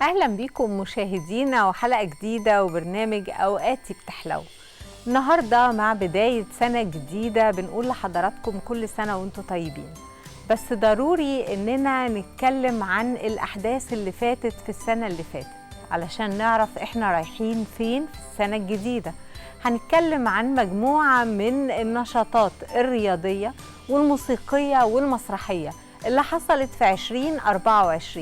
أهلا بيكم مشاهدينا وحلقة جديدة وبرنامج أوقاتي بتحلو. النهاردة مع بداية سنة جديدة بنقول لحضراتكم كل سنة وانتم طيبين، بس ضروري إننا نتكلم عن الأحداث اللي فاتت في السنة اللي فاتت علشان نعرف إحنا رايحين فين في السنة الجديدة. هنتكلم عن مجموعة من النشاطات الرياضية والموسيقية والمسرحية اللي حصلت في 2024،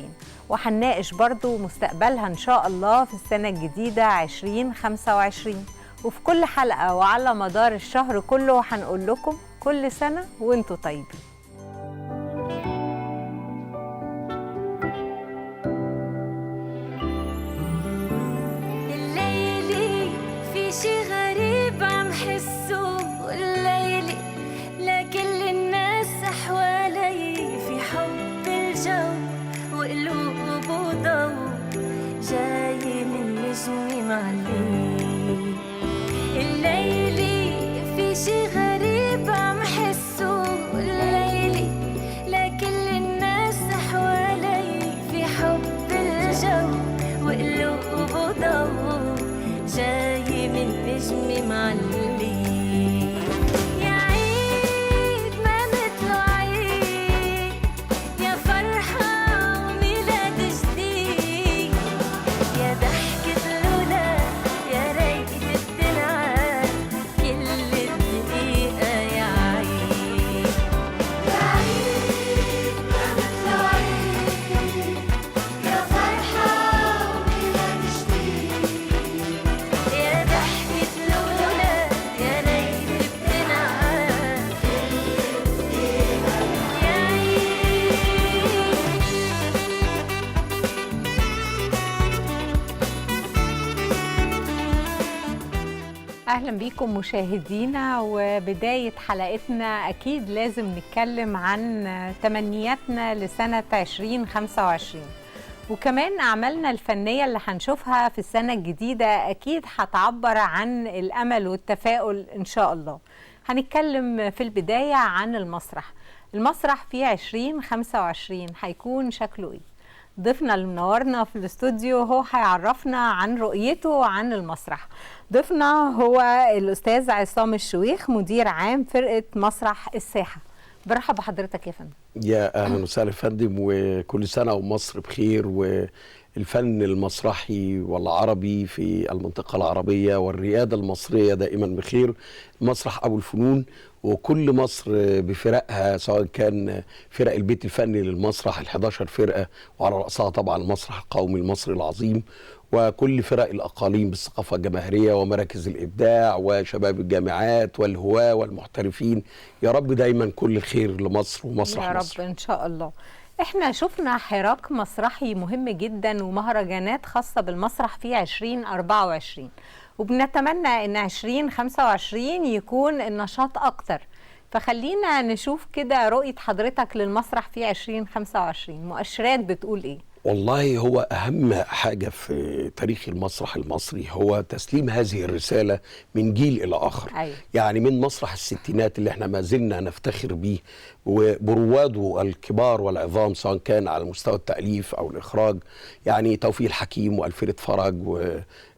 وهنناقش برضو مستقبلها إن شاء الله في السنة الجديدة 2025. وفي كل حلقة وعلى مدار الشهر كله هنقول لكم كل سنة وانتوا طيبين. الليلي في شي غريب عم حسه والليلي لكل الناس حوالي في حب الجو وقلوب وضو جاي من نجمي معلي. الليلي في شي غريب عم حسه والليلي لكل الناس حوالي في حب الجو وقلوب وضو جاي من نجمي معلي. يا عيد ما مثله عيد، يا فرحة وميلاد جديد، يا ضحكة الولاد يا ريت بتنعاد كل دقيقة. يا عيد يا عيد ما مثله عيد، يا فرحة وميلاد جديد، يا ضحكة الولاد يا ريت بتنعاد كل دقيقة. يا عيد. أهلا بيكم مشاهدينا، وبداية حلقتنا أكيد لازم نتكلم عن تمنياتنا لسنة 2025، وكمان أعمالنا الفنية اللي هنشوفها في السنة الجديدة أكيد هتعبر عن الأمل والتفاؤل إن شاء الله. هنتكلم في البداية عن المسرح. المسرح في 2025 هيكون شكله إيه؟ ضيفنا اللي منورنا في الاستوديو هو هيعرفنا عن رؤيته عن المسرح. ضيفنا هو الأستاذ عصام الشويخ، مدير عام فرقة مسرح الساحة. برحب بحضرتك يا فندم. يا اهلا وسهلا يا فندم، وكل سنه ومصر بخير، والفن المسرحي والعربي في المنطقه العربيه والرياده المصريه دائما بخير. مسرح ابو الفنون وكل مصر بفرقها، سواء كان فرق البيت الفني للمسرح ال11 فرقه، وعلى راسها طبعا المسرح القومي المصري العظيم، وكل فرق الأقاليم بالثقافة الجماهيرية ومراكز الإبداع وشباب الجامعات والهواة والمحترفين. يا رب دايما كل الخير لمصر ومسرح يا مصر. رب إن شاء الله. احنا شفنا حراك مسرحي مهم جدا ومهرجانات خاصة بالمسرح في 2024، وبنتمنى ان 2025 يكون النشاط اكتر. فخلينا نشوف كده رؤية حضرتك للمسرح في 2025، مؤشرات بتقول ايه؟ والله هو أهم حاجة في تاريخ المسرح المصري هو تسليم هذه الرسالة من جيل إلى آخر. أيوة. يعني من مسرح الستينات اللي احنا ما زلنا نفتخر به وبرواده الكبار والعظام، سواء كان على مستوى التأليف أو الإخراج، يعني توفيق الحكيم وألفريد فرج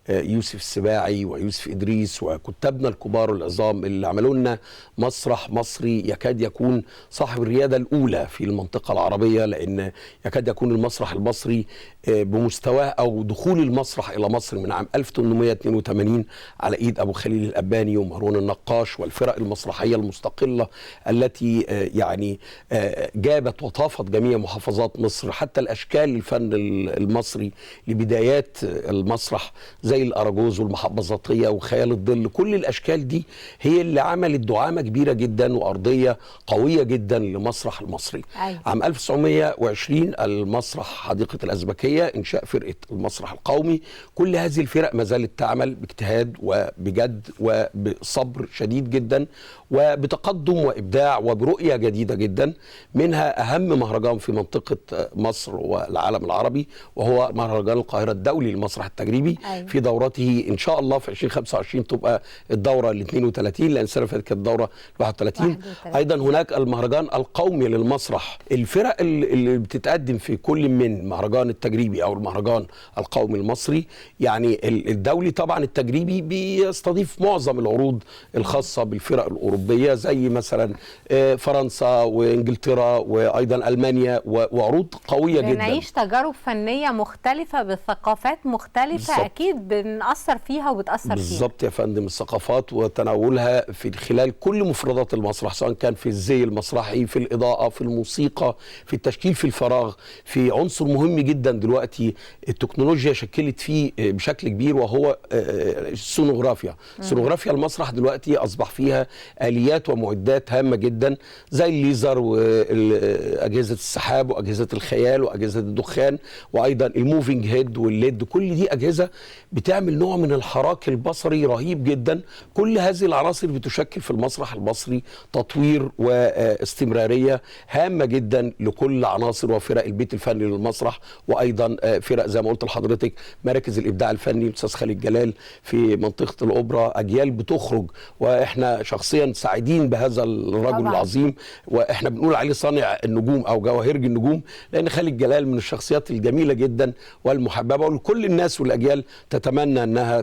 ويوسف السباعي ويوسف إدريس وكتابنا الكبار العظام اللي عملوا لنا مسرح مصري يكاد يكون صاحب الريادة الأولى في المنطقة العربية، لأن يكاد يكون المسرح المصري بمستواه أو دخول المسرح إلى مصر من عام 1882 على إيد أبو خليل الأباني ومهرون النقاش والفرق المسرحية المستقلة التي يعني جابت وطافت جميع محافظات مصر. حتى الأشكال الفن المصري لبدايات المسرح زي الأراجوز والمحبظاتية وخيال الظل، كل الأشكال دي هي اللي عملت دعامة كبيرة جدا وأرضية قوية جدا لمسرح المصري. أيوة. عام 1920 المسرح حديقة الأزبكية، إنشاء فرقة المسرح القومي. كل هذه الفرق ما زالت تعمل باجتهاد وبجد وبصبر شديد جدا وبتقدم وإبداع وبرؤية جديدة جدا. منها أهم مهرجان في منطقة مصر والعالم العربي وهو مهرجان القاهرة الدولي للمسرح التجريبي. أيوة. في دورته ان شاء الله في 2025 تبقى الدوره ال 32، لان السنه اللي فاتت كانت الدوره 31. ايضا هناك المهرجان القومي للمسرح، الفرق اللي بتتقدم في كل من المهرجان التجريبي او المهرجان القومي المصري. يعني الدولي طبعا التجريبي بيستضيف معظم العروض الخاصه بالفرق الاوروبيه، زي مثلا فرنسا وانجلترا وايضا المانيا، وعروض قويه جدا. بنعيش تجارب فنيه مختلفه بثقافات مختلفه بالزبط. اكيد بنأثر فيها وبتأثر فيها بالظبط يا فندم. الثقافات وتناولها في خلال كل مفردات المسرح، سواء كان في الزي المسرحي، في الاضاءه، في الموسيقى، في التشكيل، في الفراغ، في عنصر مهم جدا دلوقتي التكنولوجيا شكلت فيه بشكل كبير، وهو السونوغرافيا. سونوغرافيا المسرح دلوقتي اصبح فيها اليات ومعدات هامه جدا، زي الليزر واجهزه السحاب واجهزه الخيال واجهزه الدخان، وايضا الموفينج هيد والليد. كل دي اجهزه بتعمل نوع من الحراك البصري رهيب جدا. كل هذه العناصر بتشكل في المسرح المصري تطوير واستمراريه هامه جدا لكل عناصر وفرق البيت الفني للمسرح، وايضا فرق زي ما قلت لحضرتك مراكز الابداع الفني الاستاذ خالد جلال في منطقه الاوبرا. اجيال بتخرج، واحنا شخصيا سعيدين بهذا الرجل طبعا العظيم، واحنا بنقول عليه صانع النجوم او جواهرج النجوم، لان خالد جلال من الشخصيات الجميله جدا والمحببه، ولكل الناس والاجيال تتمنى انها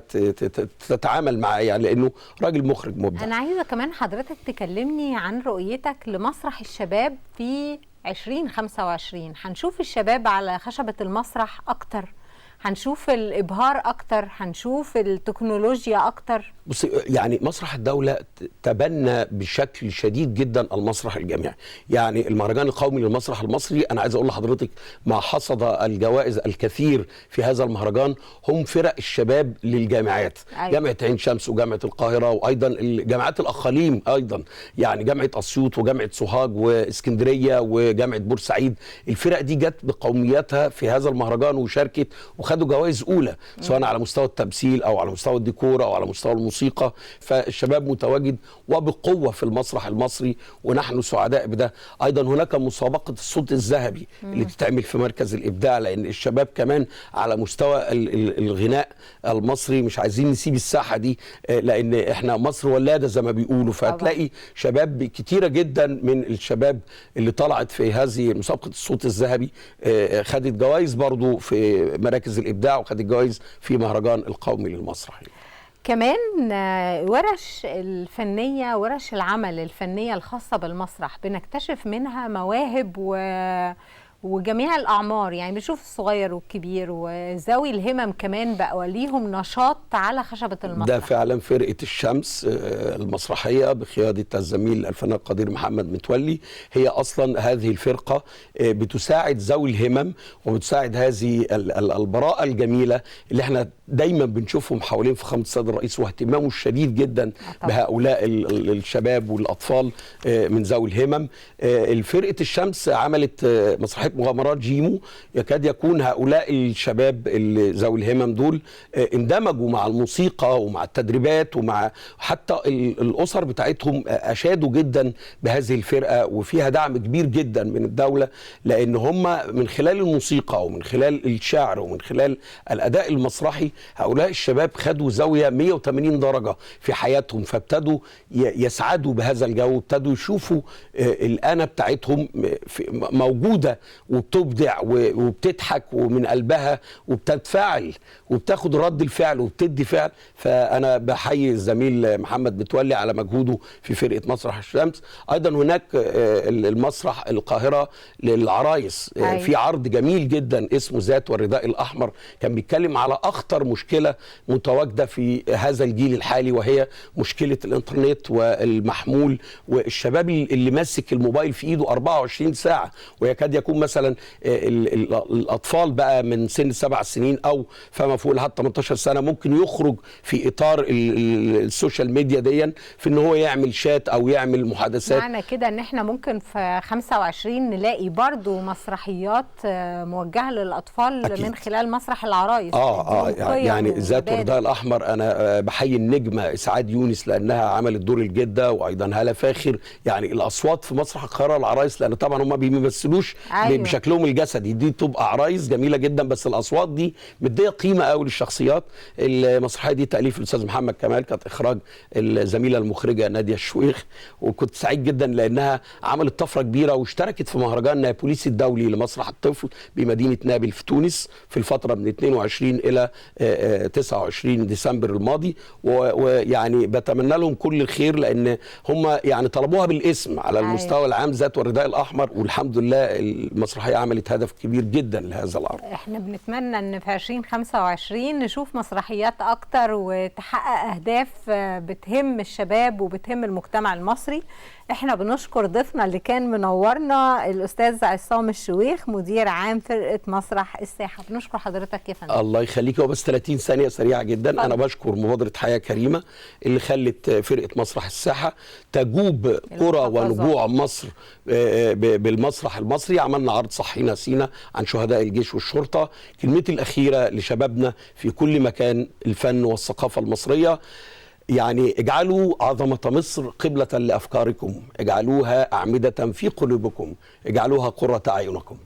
تتعامل معاه، يعني لانه راجل مخرج مبدع. انا عايزه كمان حضرتك تكلمني عن رؤيتك لمسرح الشباب في 2025. هنشوف الشباب على خشبه المسرح اكتر، هنشوف الابهار اكتر، هنشوف التكنولوجيا اكتر. بص، يعني مسرح الدولة تبنى بشكل شديد جدا المسرح الجامعي. يعني المهرجان القومي للمسرح المصري، انا عايز اقول لحضرتك ما حصد الجوائز الكثير في هذا المهرجان هم فرق الشباب للجامعات. أيوة. جامعة عين شمس وجامعة القاهرة، وايضا الجامعات الاقاليم ايضا، يعني جامعة اسيوط وجامعة سوهاج واسكندرية وجامعة بورسعيد. الفرق دي جت بقومياتها في هذا المهرجان وشاركت وخدوا جوائز اولى، سواء على مستوى التمثيل او على مستوى الديكور او على مستوى الموسيقى. فالشباب متواجد وبقوه في المسرح المصري، ونحن سعداء بده. ايضا هناك مسابقه الصوت الذهبي اللي بتتعمل في مركز الابداع، لان الشباب كمان على مستوى الغناء المصري مش عايزين نسيب الساحه دي، لان احنا مصر ولاده زي ما بيقولوا. فهتلاقي شباب كتيره جدا من الشباب اللي طلعت في هذه مسابقه الصوت الذهبي خدت جوائز برضو في مراكز الابداع، وخدت جوائز في مهرجان القومي للمسرح. كمان ورش الفنية، ورش العمل الفنية الخاصة بالمسرح بنكتشف منها مواهب وجميع الأعمار، يعني بنشوف الصغير والكبير وذوي الهمم كمان بقوا ليهم نشاط على خشبة المسرح. ده فعلا فرقة الشمس المسرحية بقيادة الزميل الفنان القدير محمد متولي، هي أصلا هذه الفرقة بتساعد ذوي الهمم وبتساعد هذه البراءة الجميلة اللي احنا دايما بنشوفهم حوالين فخامة السيد الرئيس، واهتمامه الشديد جدا بهؤلاء الشباب والأطفال من ذوي الهمم. الفرقة الشمس عملت مسرحية مغامرات جيمو. يكاد يكون هؤلاء الشباب ذوي الهمم دول اندمجوا مع الموسيقى ومع التدريبات ومع حتى الأسر بتاعتهم، أشادوا جدا بهذه الفرقة، وفيها دعم كبير جدا من الدولة، لأن هم من خلال الموسيقى ومن خلال الشعر ومن خلال الأداء المسرحي هؤلاء الشباب خدوا زاوية 180 درجة في حياتهم، فابتدوا يسعدوا بهذا الجو، ابتدوا يشوفوا الأنا بتاعتهم موجودة وبتبدع وبتضحك ومن قلبها وبتتفاعل وبتاخد رد الفعل وبتدي فعل. فأنا بحيي الزميل محمد متولي على مجهوده في فرقة مسرح الشمس. أيضا هناك المسرح القاهرة للعرايس، في عرض جميل جدا اسمه ذات والرداء الأحمر، كان بيتكلم على أخطر مشكلة متواجدة في هذا الجيل الحالي، وهي مشكلة الإنترنت والمحمول، والشباب اللي ماسك الموبايل في إيده 24 ساعة، ويكاد يكون مثلا الأطفال بقى من سن 7 سنين أو فما فوق لحد 18 سنة ممكن يخرج في إطار السوشيال ميديا دي في إن هو يعمل شات أو يعمل محادثات. معنى كده إن إحنا ممكن في 25 نلاقي برضو مسرحيات موجهة للأطفال أكيد. من خلال مسرح العرايس. يعني ذات والرداء الأحمر أنا بحيي النجمة إسعاد يونس لأنها عملت دور الجدة، وأيضا هالة فاخر. يعني الأصوات في مسرح القاهرة العرايس، لأن طبعا هم ما بيمثلوش مش بشكلهم الجسدي، دي تبقى عرايس جميله جدا. بس الاصوات دي مديه قيمه قوي للشخصيات. المسرحيه دي تاليف الاستاذ محمد كمال، كانت اخراج الزميله المخرجه ناديه الشويخ، وكنت سعيد جدا لانها عملت طفره كبيره واشتركت في مهرجان نابوليس الدولي لمسرح الطفل بمدينه نابل في تونس في الفتره من 22 الى 29 ديسمبر الماضي. ويعني بتمنى لهم كل الخير، لان هم يعني طلبوها بالاسم على المستوى العام ذات والرداء الاحمر، والحمد لله المسرحيه عملت هدف كبير جدا لهذا العرض. احنا بنتمنى ان في 2025 نشوف مسرحيات اكتر وتحقق اهداف بتهم الشباب وبتهم المجتمع المصري. احنا بنشكر ضيفنا اللي كان منورنا الاستاذ عصام الشويخ، مدير عام فرقه مسرح الساحه. بنشكر حضرتك يا فندم. الله يخليك. هو بس 30 ثانيه سريعه جدا. انا بشكر مبادره حياه كريمه اللي خلت فرقه مسرح الساحه تجوب قرى ونجوع مصر بالمسرح المصري. عملنا عرض صحينا سينا عن شهداء الجيش والشرطه. كلمتي الاخيره لشبابنا في كل مكان، الفن والثقافه المصريه، يعني اجعلوا عظمة مصر قبلة لأفكاركم، اجعلوها أعمدة في قلوبكم، اجعلوها قرة أعينكم.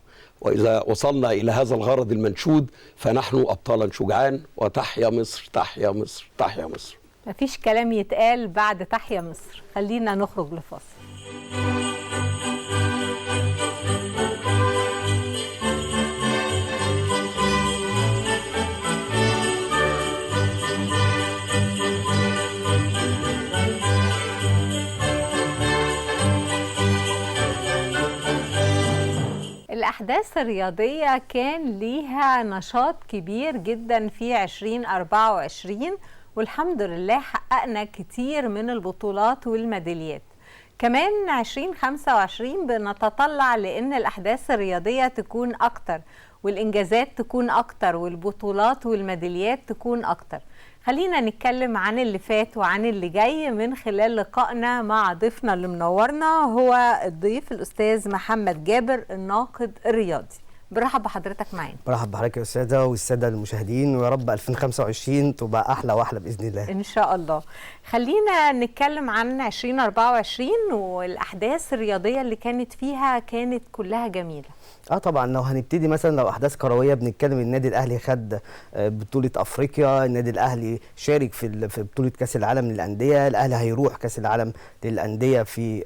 وإذا وصلنا إلى هذا الغرض المنشود فنحن أبطالا شجعان. وتحيا مصر تحيا مصر تحيا مصر. مفيش كلام يتقال بعد تحيا مصر. خلينا نخرج لفاصل. الأحداث الرياضية كان ليها نشاط كبير جدا في 2024، والحمد لله حققنا كتير من البطولات والميداليات. كمان 2025 بنتطلع لأن الأحداث الرياضية تكون أكتر، والإنجازات تكون أكتر، والبطولات والميداليات تكون أكتر. خلينا نتكلم عن اللي فات وعن اللي جاي من خلال لقائنا مع ضيفنا اللي منورنا، هو الضيف الأستاذ محمد جابر الناقد الرياضي. برحب بحضرتك معانا. برحب بحضرتك يا أستاذة والسادة المشاهدين، ويا رب 2025 تبقى أحلى وأحلى بإذن الله إن شاء الله. خلينا نتكلم عن 2024 والأحداث الرياضية اللي كانت فيها، كانت كلها جميلة. طبعا لو هنبتدي مثلا لو احداث كرويه بنتكلم النادي الاهلي خد بطوله افريقيا، النادي الاهلي شارك في بطوله كاس العالم للانديه، الاهلي هيروح كاس العالم للانديه في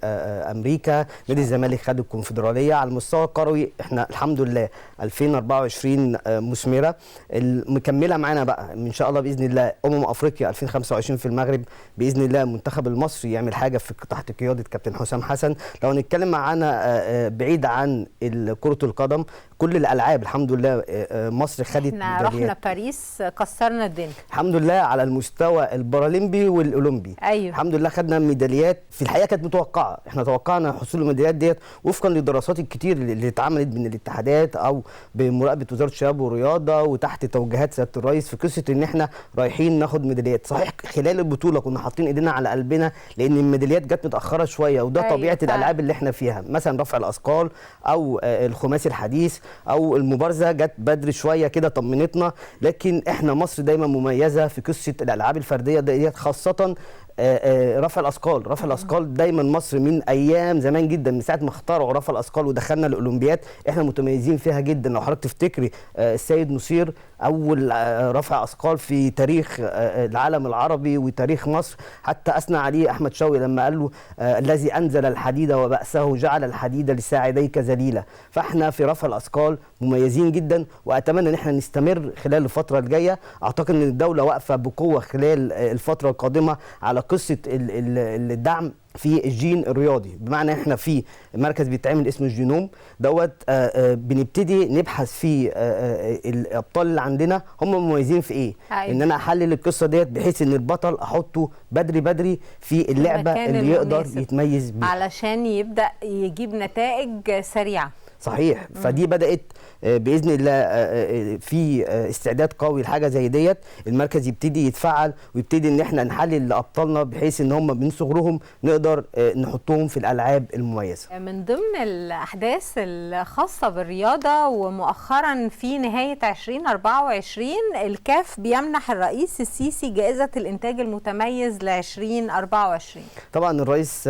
امريكا، نادي الزمالك خد الكونفدراليه. على المستوى الكروي احنا الحمد لله 2024 مثمره مكمله معانا بقى ان شاء الله باذن الله. افريقيا 2025 في المغرب باذن الله المنتخب المصري يعمل حاجه في تحت قياده كابتن حسام حسن. لو نتكلم معانا بعيد عن كره القدم، كل الالعاب الحمد لله مصر خدت احنا رحنا باريس كسرنا الدنيا الحمد لله على المستوى البارالمبي والاولمبي. أيوه. الحمد لله خدنا ميداليات في الحقيقه كانت متوقعه، احنا توقعنا حصول الميداليات ديت وفقا للدراسات الكتير اللي اتعملت من الاتحادات او بمراقبه وزاره الشباب والرياضه وتحت توجيهات سياده الرئيس في قصه ان احنا رايحين ناخد ميداليات. صحيح خلال البطوله كنا حاطين ايدينا على قلبنا لان الميداليات جت متاخره شويه، وده أيوه طبيعه الالعاب اللي احنا فيها، مثلا رفع الاثقال او الخماسي الحديث او المبارزه جت بدري شويه كده طمنتنا. لكن احنا مصر دايما مميزه في قصه الالعاب الفرديه ديت، خاصه رفع الاثقال. رفع الاثقال دايما مصر من ايام زمان جدا، من ساعه ما اخترعوا رفع الاثقال ودخلنا الاولمبياد احنا متميزين فيها جدا. لو حضرتك تفتكري السيد نصير اول رفع اثقال في تاريخ العالم العربي وتاريخ مصر، حتى اثنى عليه احمد شوقي لما قال له الذي انزل الحديد وبأسه جعل الحديد لساعديك ذليلا. فاحنا في رفع الاثقال مميزين جدا، واتمنى ان احنا نستمر خلال الفتره الجايه. اعتقد ان الدوله واقفه بقوه خلال الفتره القادمه على قصه الدعم في الجين الرياضي، بمعنى احنا في مركز بيتعمل اسمه الجينوم دوت بنبتدي نبحث في الابطال اللي عندنا هم مميزين في ايه. أيوة. ان انا احلل القصه ديت بحيث ان البطل احطه بدري في اللعبه اللي يقدر يتميز بيها علشان يبدا يجيب نتائج سريعه. صحيح. فدي بدات باذن الله في استعداد قوي لحاجه زي ديت. المركز يبتدي يتفعل ويبتدي ان احنا نحلل لابطالنا بحيث ان هم من صغرهم نقدر نحطهم في الالعاب المميزه. من ضمن الاحداث الخاصه بالرياضه ومؤخرا في نهايه 2024 الكاف بيمنح الرئيس السيسي جائزه الانتاج المتميز ل 2024. طبعا الرئيس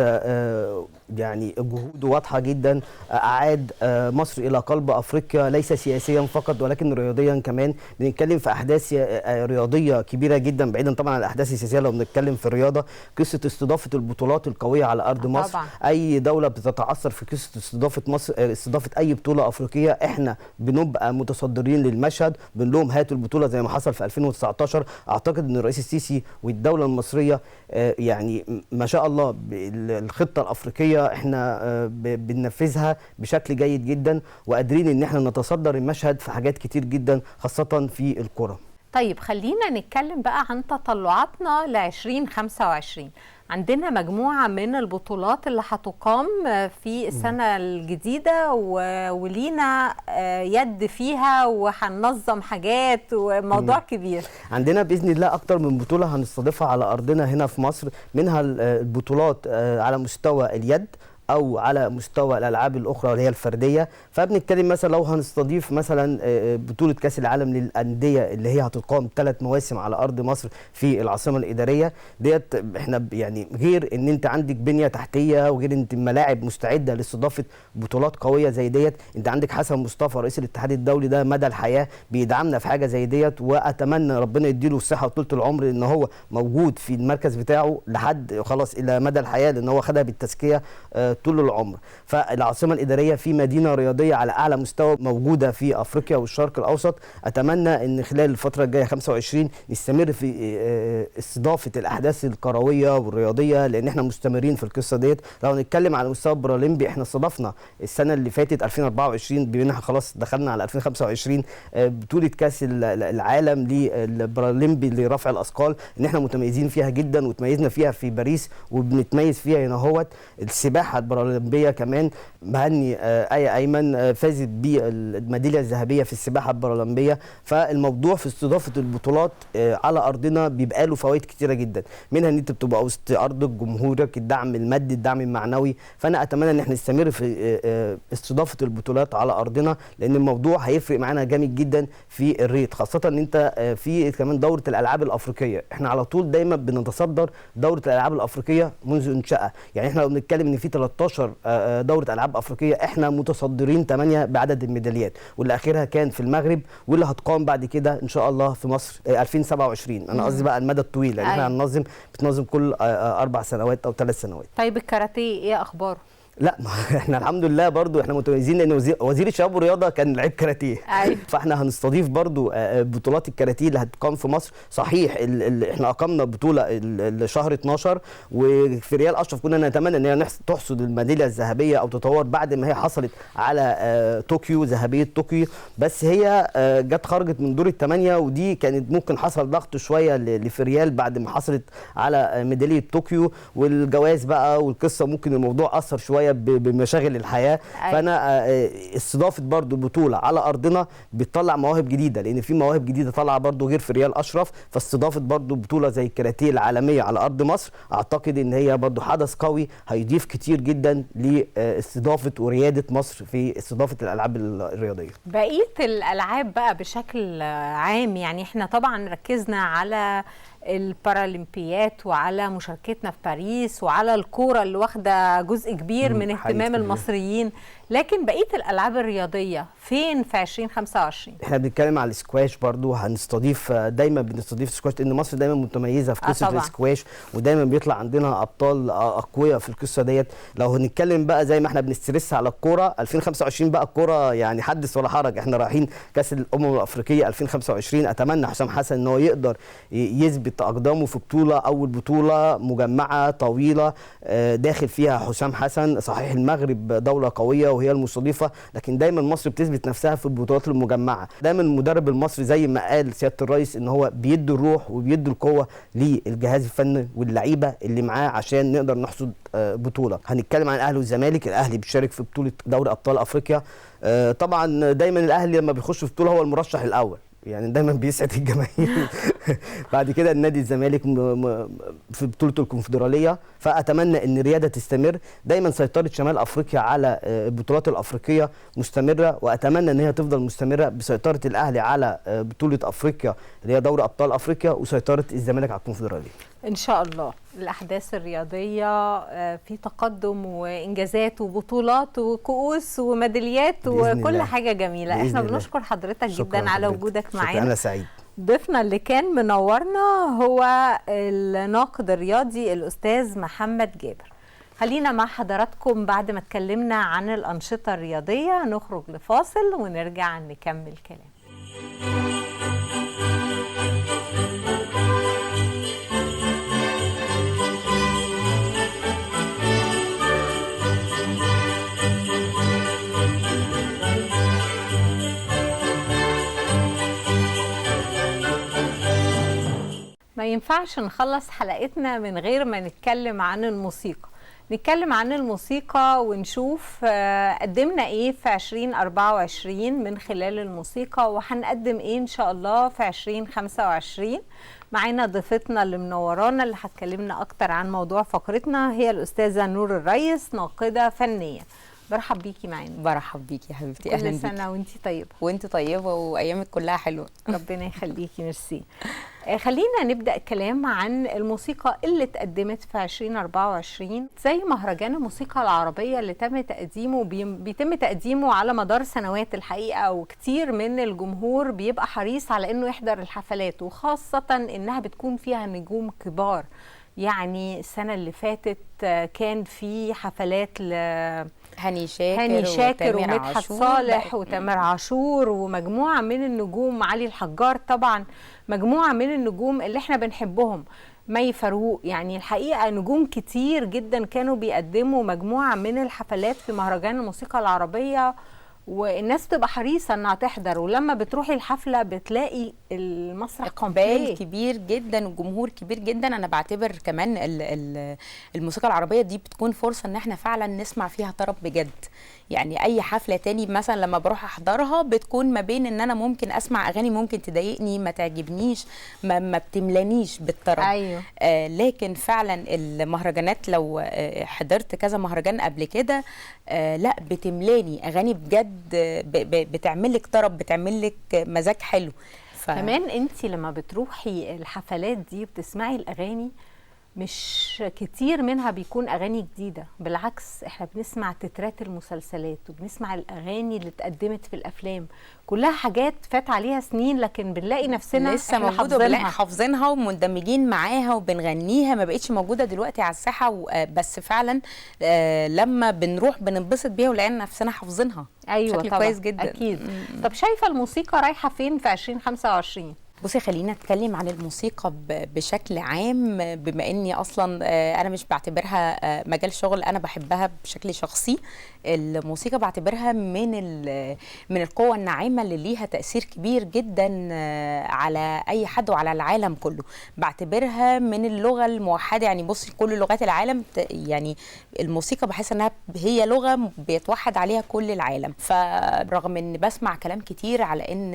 يعني جهوده واضحه جدا، اعاد مصر الى قلب افريقيا، ليس سياسيا فقط ولكن رياضيا كمان. بنتكلم في احداث رياضيه كبيره جدا، بعيدا طبعا عن الاحداث السياسيه. لو بنتكلم في الرياضه، قصه استضافه البطولات القويه على ارض مصر طبعا. اي دوله بتتعثر في قصه استضافه مصر، استضافه اي بطوله افريقيه، احنا بنبقى متصدرين للمشهد، بنقول لهم هاتوا البطوله زي ما حصل في 2019. اعتقد ان الرئيس السيسي والدوله المصريه يعني ما شاء الله الخطه الافريقيه احنا بننفذها بشكل جيد جدا، وقادرين ان احنا نتصدر المشهد في حاجات كتير جدا خاصه في الكره. طيب خلينا نتكلم بقى عن تطلعاتنا ل 2025. عندنا مجموعة من البطولات اللي هتقام في السنة الجديدة ولينا يد فيها وهننظم حاجات وموضوع كبير. عندنا بإذن الله أكتر من بطولة هنستضيفها على أرضنا هنا في مصر، منها البطولات على مستوى اليد او على مستوى الالعاب الاخرى اللي هي الفرديه. فبنتكلم مثلا لو هنستضيف مثلا بطوله كاس العالم للانديه اللي هي هتقام 3 مواسم على ارض مصر في العاصمه الاداريه ديت، احنا يعني غير ان انت عندك بنيه تحتيه وغير انت الملاعب مستعده لاستضافه بطولات قويه زي ديت، انت عندك حسن مصطفى رئيس الاتحاد الدولي ده مدى الحياه بيدعمنا في حاجه زي ديت، واتمنى ربنا يديله الصحه وطولة العمر ان هو موجود في المركز بتاعه لحد خلاص الى مدى الحياه، لان هو خدها بالتزكيه طول العمر. فالعاصمه الاداريه في مدينه رياضيه على اعلى مستوى موجوده في افريقيا والشرق الاوسط. اتمنى ان خلال الفتره الجايه 25 نستمر في استضافه الاحداث الكرويه والرياضيه، لان احنا مستمرين في القصه ديت. لو هنتكلم على مستوى البارالمبي، احنا استضفنا السنه اللي فاتت 2024 بما ان خلاص دخلنا على 2025 بطوله كاس العالم للبارالمبي لرفع الاثقال، ان احنا متميزين فيها جدا وتميزنا فيها في باريس وبنتميز فيها هنا اهوت. السباحه البارالمبيه كمان مهني آية أيمن فازت بالميداليه الذهبيه في السباحه البارالمبيه. فالموضوع في استضافه البطولات على ارضنا بيبقى له فوائد كتيره جدا، منها ان انت بتبقى وسط ارضك، جمهورك، الدعم المادي، الدعم المعنوي. فانا اتمنى ان احنا نستمر في استضافه البطولات على ارضنا، لان الموضوع هيفرق معانا جامد جدا في الريت، خاصه ان انت في كمان دوره الالعاب الافريقيه. احنا على طول دايما بنتصدر دوره الالعاب الافريقيه منذ انشائها، يعني احنا لو بنتكلم ان في 13 دوره العاب افريقيه احنا متصدرين 8 بعدد الميداليات، واللي اخرها كان في المغرب، واللي هتقام بعد كده ان شاء الله في مصر 2027. انا قصدي بقى المدى الطويل، لان احنا بتنظم كل 4 سنوات او 3 سنوات. طيب الكاراتيه ايه اخباره؟ لا احنا الحمد لله برضو احنا متميزين، لان وزير الشباب والرياضه كان لعيب كاراتيه. فاحنا هنستضيف برضو بطولات الكاراتيه اللي هتقام في مصر. صحيح احنا اقمنا بطوله الشهر 12، وفي ريال اشرف كنا نتمنى ان هي تحصد الميداليه الذهبيه او تتطور بعد ما هي حصلت على طوكيو، ذهبيه طوكيو، بس هي جت خرجت من دور الثمانيه، ودي كانت ممكن حصل ضغط شويه لفريال بعد ما حصلت على ميداليه طوكيو والجواز بقى والقصه، ممكن الموضوع اثر شويه بمشاغل الحياه. فانا استضافه برضو بطوله على ارضنا بتطلع مواهب جديده، لان في مواهب جديده طالعه برضو غير في ريال اشرف. فاستضافه برضو بطوله زي الكاراتيه العالميه على ارض مصر، اعتقد ان هي برضو حدث قوي هيضيف كتير جدا لاستضافه ورياده مصر في استضافه الالعاب الرياضيه. بقيه الالعاب بقى بشكل عام، يعني احنا طبعا ركزنا على البارالمبيات وعلى مشاركتنا في باريس وعلى الكوره اللي واخده جزء كبير من اهتمام المصريين، لكن بقيه الالعاب الرياضيه فين في 2025؟ احنا بنتكلم على السكواش برضو، هنستضيف دايما بنستضيف السكواش، لان مصر دايما متميزه في قصه السكواش، ودايما بيطلع عندنا ابطال اقوياء في القصه ديت. لو هنتكلم بقى زي ما احنا بنسترس على الكوره 2025 بقى الكوره يعني حدث ولا حرج، احنا رايحين كاس الامم الافريقيه 2025. اتمنى حسام حسن ان هو يقدر يثبت اقدامه في بطوله، اول بطوله مجمعه طويله داخل فيها حسام حسن. صحيح المغرب دوله قويه وهي المستضيفه، لكن دايما مصر بتثبت نفسها في البطولات المجمعه. دايما المدرب المصري زي ما قال سياده الرئيس ان هو بيدي الروح وبيدي القوه للجهاز الفني واللعيبه اللي معاه عشان نقدر نحصد بطوله. هنتكلم عن الاهلي والزمالك. الاهلي بيشارك في بطوله دوري ابطال افريقيا. طبعا دايما الاهلي لما بيخش في بطوله هو المرشح الاول، يعني دايما بيسعد الجماهير. بعد كده النادي الزمالك في بطوله الكونفدراليه. فاتمنى ان الرياده تستمر دايما. سيطره شمال افريقيا على البطولات الافريقيه مستمره، واتمنى ان هي تفضل مستمره بسيطره الاهلي على بطوله افريقيا اللي هي دوري ابطال افريقيا، وسيطره الزمالك على الكونفدراليه. ان شاء الله الاحداث الرياضيه في تقدم وانجازات وبطولات وكؤوس وميداليات بإذن وكل الله. حاجه جميله. بإذن احنا الله. بنشكر حضرتك شكراً جدا على حضرتك. وجودك شكراً، معانا. انا سعيد. ضيفنا اللي كان منورنا هو الناقد الرياضي الأستاذ محمد جابر. خلينا مع حضراتكم بعد ما اتكلمنا عن الأنشطة الرياضية نخرج لفاصل ونرجع نكمل كلام. ما ينفعش نخلص حلقتنا من غير ما نتكلم عن الموسيقى. نتكلم عن الموسيقى ونشوف قدمنا ايه في 2024 من خلال الموسيقى، وهنقدم ايه ان شاء الله في 2025. معانا ضيفتنا اللي منورانا اللي هتكلمنا اكتر عن موضوع فقرتنا هي الأستاذة نور الريس، ناقدة فنية. برحب بيكي معانا. برحب بيكي يا حبيبتي، اهلا كل بيكي. سنة وانتي طيبة. وانت طيبه وايامك كلها حلوه. ربنا يخليكي، ميرسي. خلينا نبدأ كلام عن الموسيقى اللي اتقدمت في 2024 زي مهرجان الموسيقى العربية اللي بيتم تقديمه على مدار سنوات الحقيقة، وكتير من الجمهور بيبقى حريص على انه يحضر الحفلات، وخاصة انها بتكون فيها نجوم كبار. يعني السنة اللي فاتت كان في حفلات هاني شاكر ومدحت عاشور صالح وتامر عاشور ومجموعة من النجوم، علي الحجار طبعا، مجموعة من النجوم اللي احنا بنحبهم، مي فاروق. يعني الحقيقة نجوم كتير جدا كانوا بيقدموا مجموعة من الحفلات في مهرجان الموسيقى العربية، والناس بتبقى حريصة انها تحضر، ولما بتروحي الحفلة بتلاقي المسرح اقبال كبير جدا وجمهور كبير جدا. انا بعتبر كمان الموسيقى العربيه دي بتكون فرصه ان احنا فعلا نسمع فيها طرب بجد. يعني اي حفله تاني مثلا لما بروح احضرها بتكون ما بين ان انا ممكن اسمع اغاني ممكن تضايقني ما تعجبنيش ما بتملانيش بالطرب. أيوه. لكن فعلا المهرجانات لو حضرت كذا مهرجان قبل كده لا بتملاني اغاني بجد، بتعملك طرب، بتعملك مزاج حلو. كمان انت لما بتروحي الحفلات دي بتسمعي الاغاني مش كتير منها بيكون اغاني جديده، بالعكس احنا بنسمع تترات المسلسلات وبنسمع الاغاني اللي اتقدمت في الافلام، كلها حاجات فات عليها سنين لكن بنلاقي نفسنا لسه موجوده وبنلاقي حافظينها ومندمجين معاها وبنغنيها. ما بقتش موجوده دلوقتي على الساحه، بس فعلا لما بنروح بننبسط بيها ولقينا نفسنا حافظينها. ايوه بشكل طبعا كويس جدا. اكيد. طب شايفه الموسيقى رايحه فين في 2025؟ بصي خلينا نتكلم عن الموسيقى بشكل عام، بما اني اصلا انا مش بعتبرها مجال شغل، انا بحبها بشكل شخصي. الموسيقى بعتبرها من القوة الناعمة اللي ليها تأثير كبير جدا على اي حد وعلى العالم كله. بعتبرها من اللغة الموحدة، يعني بصي كل لغات العالم يعني الموسيقى بحس انها هي لغة بيتوحد عليها كل العالم. فرغم ان بسمع كلام كتير على ان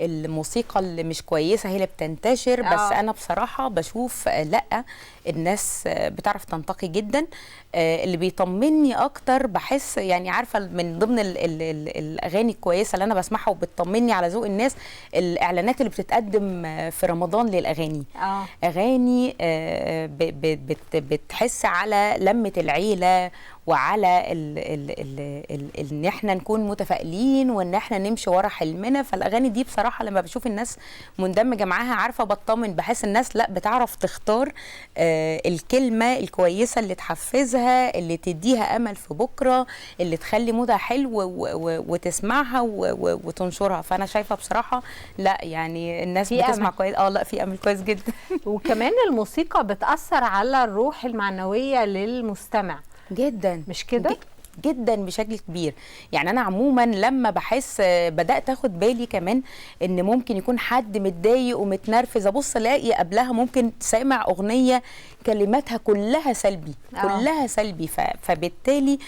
الموسيقى اللي مش كويسه هي اللي بتنتشر، بس انا بصراحه بشوف لا، الناس بتعرف تنتقي جدا. اللي بيطمني اكتر بحس يعني عارفه من ضمن الاغاني الكويسه اللي انا بسمعها وبتطمني على ذوق الناس، الاعلانات اللي بتتقدم في رمضان للاغاني. اغاني بتحس على لمه العيله وعلى ان احنا نكون متفائلين وان احنا نمشي ورا حلمنا. فالاغاني دي بصراحه لما بشوف الناس مندمجه معاها عارفه بطمن، بحس الناس لا بتعرف تختار الكلمه الكويسه اللي تحفزها، اللي تديها امل في بكره، اللي تخلي مودها حلو وتسمعها وتنشرها. فانا شايفه بصراحه لا يعني الناس بتسمع كويس. لا في امل كويس جدا. وكمان الموسيقى بتاثر على الروح المعنويه للمستمع جدا، مش كده؟ جدا بشكل كبير. يعني انا عموما لما بحس بدات اخد بالي كمان ان ممكن يكون حد متضايق ومتنرفز، ابص الاقي قبلها ممكن سامع اغنيه كلماتها كلها سلبي. كلها سلبي. فبالتالي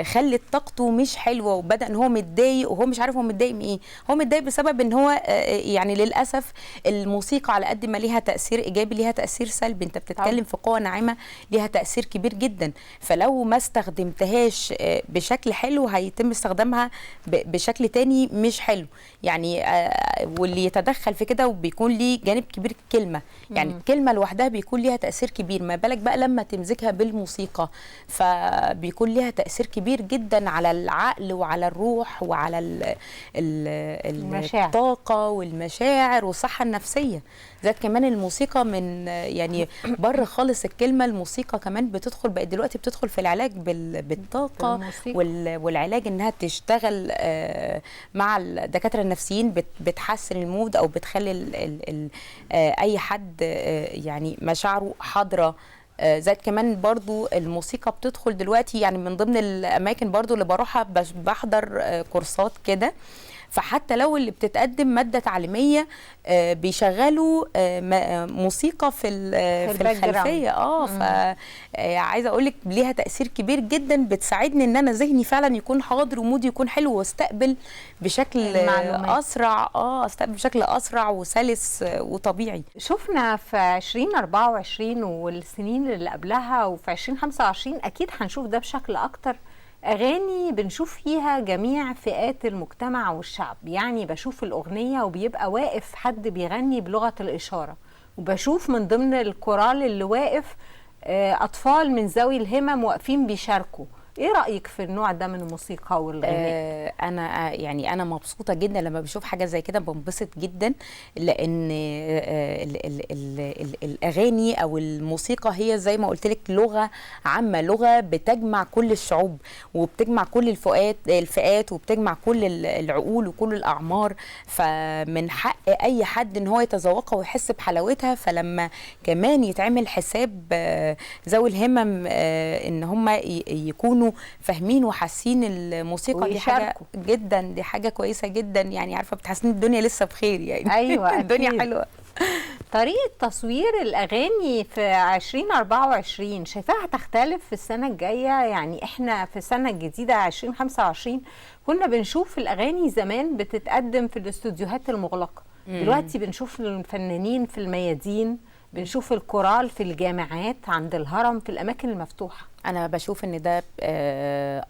خلت طاقته مش حلوه، وبدا ان هو متضايق وهو مش عارف هو متضايق من ايه. هو متضايق بسبب ان هو يعني للاسف الموسيقى على قد ما ليها تاثير ايجابي ليها تاثير سلبي. انت بتتكلم في قوه ناعمه ليها تاثير كبير جدا، فلو ما استخدمتهاش بشكل حلو هيتم استخدامها بشكل تاني مش حلو. يعني واللي يتدخل في كده وبيكون ليه جانب كبير الكلمه، يعني الكلمه لوحدها بيكون ليها تاثير كبير، ما بالك بقى لما تمزجها بالموسيقى، فبيكون ليها تاثير كبير جدا على العقل وعلى الروح وعلى الطاقه والمشاعر والصحه النفسيه. ذات كمان الموسيقى من يعني بره خالص الكلمه، الموسيقى كمان بتدخل بقت دلوقتي بتدخل في العلاج بالطاقه والعلاج انها تشتغل مع الدكاتره النفسيين، بتحسن المود او بتخلي اي حد يعني مشاعره حاضره. زائد كمان برضو الموسيقى بتدخل دلوقتي، يعني من ضمن الاماكن برضو اللي بروحها بحضر كورسات كده، فحتى لو اللي بتتقدم ماده تعليميه بيشغلوا موسيقى في الخلفيه. فعايزه اقول لك ليها تاثير كبير جدا، بتساعدني ان انا ذهني فعلا يكون حاضر ومودي يكون حلو، واستقبل بشكل اسرع استقبل بشكل اسرع وسلس وطبيعي. شفنا في 2024 والسنين اللي قبلها وفي 2025 اكيد هنشوف ده بشكل اكتر، أغاني بنشوف فيها جميع فئات المجتمع والشعب. يعني بشوف الأغنية وبيبقى واقف حد بيغني بلغة الإشارة، وبشوف من ضمن الكورال اللي واقف أطفال من ذوي الهمم واقفين بيشاركوا. ايه رأيك في النوع ده من الموسيقى والغناء؟ انا مبسوطة جدا لما بشوف حاجة زي كده، بنبسط جدا، لان الاغاني او الموسيقى هي زي ما قلت لك لغة عامة، لغة بتجمع كل الشعوب وبتجمع كل الفئات وبتجمع كل العقول وكل الاعمار، فمن حق اي حد ان هو يتذوقها ويحس بحلاوتها. فلما كمان يتعمل حساب ذوي الهمم ان هم يكونوا فاهمين وحاسين الموسيقى، دي حاجه جدا، دي حاجه كويسه جدا، يعني عارفه بتحسين الدنيا لسه بخير يعني. ايوه الدنيا حلوه. طريقه تصوير الاغاني في 2024 شايفاها هتختلف في السنه الجايه؟ يعني احنا في السنه الجديده 2025 كنا بنشوف الاغاني زمان بتتقدم في الاستوديوهات المغلقه، دلوقتي بنشوف الفنانين في الميادين، بنشوف الكورال في الجامعات عند الهرم في الاماكن المفتوحه. انا بشوف ان ده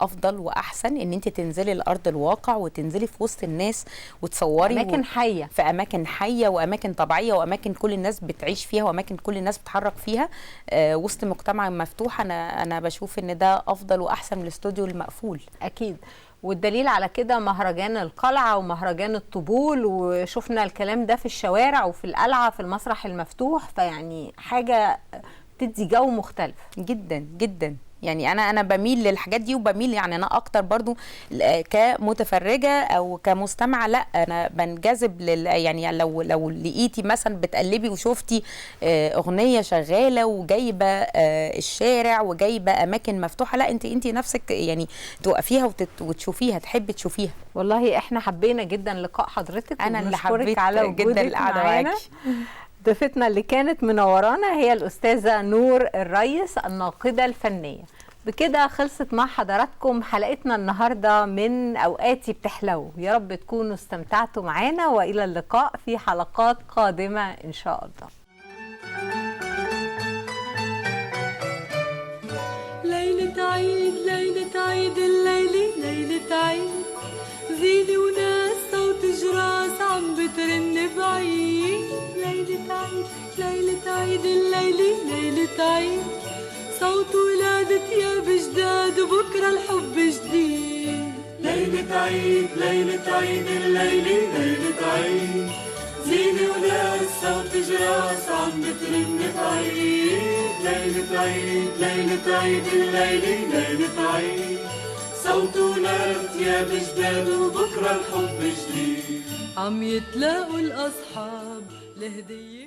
افضل واحسن، ان انت تنزلي لارض الواقع وتنزلي في وسط الناس وتصوري اماكن حيه، في اماكن حيه واماكن طبيعيه واماكن كل الناس بتعيش فيها واماكن كل الناس بتتحرك فيها وسط مجتمع مفتوح. انا بشوف ان ده افضل واحسن من الاستوديو المقفول. اكيد، والدليل على كده مهرجان القلعة ومهرجان الطبول، وشفنا الكلام ده في الشوارع وفي القلعة في المسرح المفتوح، فيعني حاجة تدي جو مختلف جدا جدا. يعني انا بميل للحاجات دي، وبميل يعني انا اكتر برضو كمتفرجه او كمستمعه، لا انا بنجذب يعني لو لقيتي مثلا بتقلبي وشفتي اغنيه شغاله وجايبه الشارع وجايبه اماكن مفتوحه، لا انت نفسك يعني توقفيها وتشوفيها، تحبي تشوفيها. والله احنا حبينا جدا لقاء حضرتك، انا اللي حبيت على جدا القعده معاكي. ضيفتنا اللي كانت منورانا هي الأستاذة نور الريس، الناقدة الفنية. بكده خلصت مع حضراتكم حلقتنا النهاردة من أوقاتي بتحلو. يا رب تكونوا استمتعتوا معانا، وإلى اللقاء في حلقات قادمة إن شاء الله. ليلة عيد ليلة عيد الليلة ليلة عيد، زينة وناس صوت جراس عم بترن بعيد. ليلة عيد ليلة عيد الليلة ليلة عيد، صوت ولادة ثياب جداد وبكرة الحب جديد. ليلة عيد ليلة عيد الليلة ليلة عيد، زينة وناس صوت جراس عم بترن بعيد. ليلة عيد ليلة عيد الليلة ليلة عيد، صوت ولاد ثياب جداد وبكرة الحب جديد. عم يتلاقوا الأصحاب لهدية